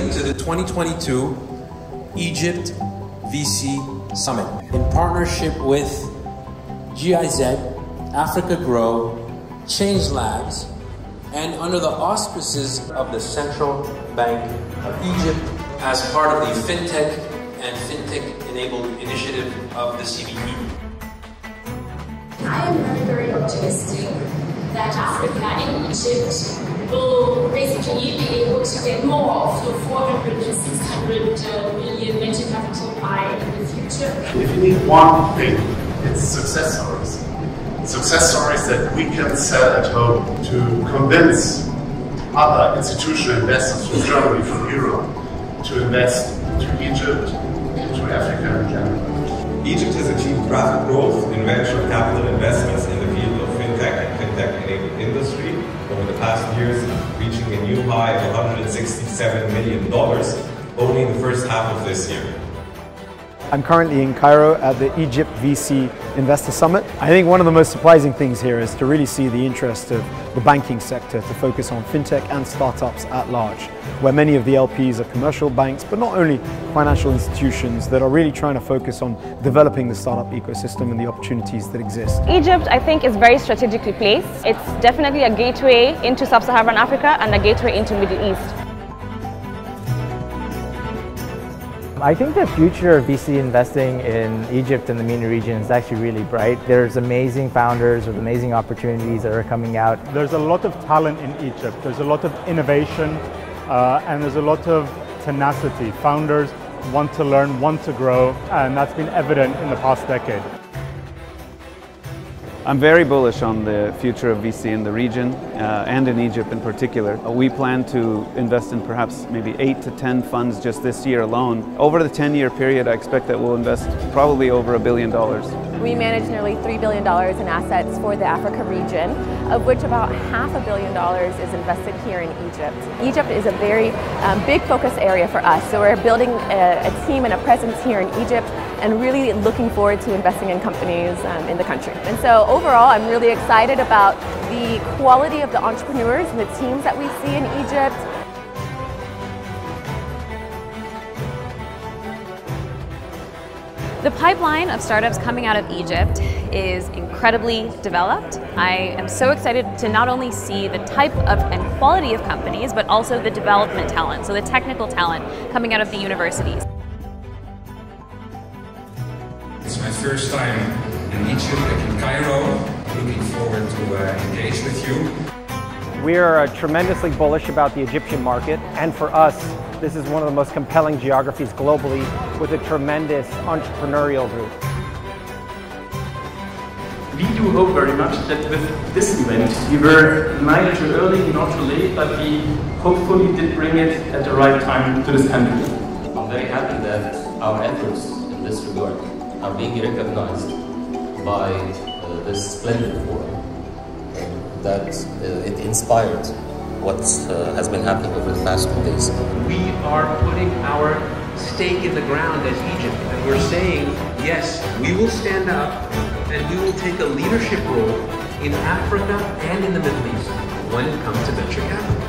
welcome you to the 2022 Egypt VC Summit in partnership with GIZ, AfricaGrow, Changelabs, and under the auspices of the Central Bank of Egypt as part of the FinTech and FinTech-enabled initiative of the CBE. I am very optimistic that Africa and Egypt will basically be able to get more of the 400 to 600 million venture capital pie in the future. If you need one thing, it's success stories. Success stories that we can sell at home to convince other institutional investors from Germany, from Europe, to invest into Egypt, into Africa in general. Egypt has achieved rapid growth in venture capital investments in the field of FinTech and FinTech-enabled industry over the past years, reaching a new high of $167 million only in the first half of this year. I'm currently in Cairo at the Egypt VC Investor Summit. I think one of the most surprising things here is to really see the interest of the banking sector to focus on fintech and startups at large, where many of the LPs are commercial banks, but not only financial institutions that are really trying to focus on developing the startup ecosystem and the opportunities that exist. Egypt, I think, is very strategically placed. It's definitely a gateway into sub-Saharan Africa and a gateway into Middle East. I think the future of VC investing in Egypt and the MENA region is actually really bright. There's amazing founders with amazing opportunities that are coming out. There's a lot of talent in Egypt. There's a lot of innovation and there's a lot of tenacity. Founders want to learn, want to grow, and that's been evident in the past decade. I'm very bullish on the future of VC in the region and in Egypt in particular. We plan to invest in perhaps maybe 8 to 10 funds just this year alone. Over the 10-year period, I expect that we'll invest probably over $1 billion. We manage nearly $3 billion in assets for the Africa region, of which about $500 million is invested here in Egypt. Egypt is a very big focus area for us, so we're building a team and a presence here in Egypt and really looking forward to investing in companies in the country. And so overall, I'm really excited about the quality of the entrepreneurs and the teams that we see in Egypt. The pipeline of startups coming out of Egypt is incredibly developed. I am so excited to not only see the type of and quality of companies, but also the development talent, so the technical talent coming out of the universities. It's my first time in Egypt, like in Cairo. Looking forward to engage with you. We are tremendously bullish about the Egyptian market, and for us, this is one of the most compelling geographies globally with a tremendous entrepreneurial group. We do hope very much that with this event, we were neither too early nor too late, but we hopefully did bring it at the right time to this country. I'm very happy that our efforts in this regard are being recognized by this splendid forum, that it inspired what has been happening over the past 2 days. We are putting our stake in the ground as Egypt, and we're saying, yes, we will stand up and we will take a leadership role in Africa and in the Middle East when it comes to venture capital.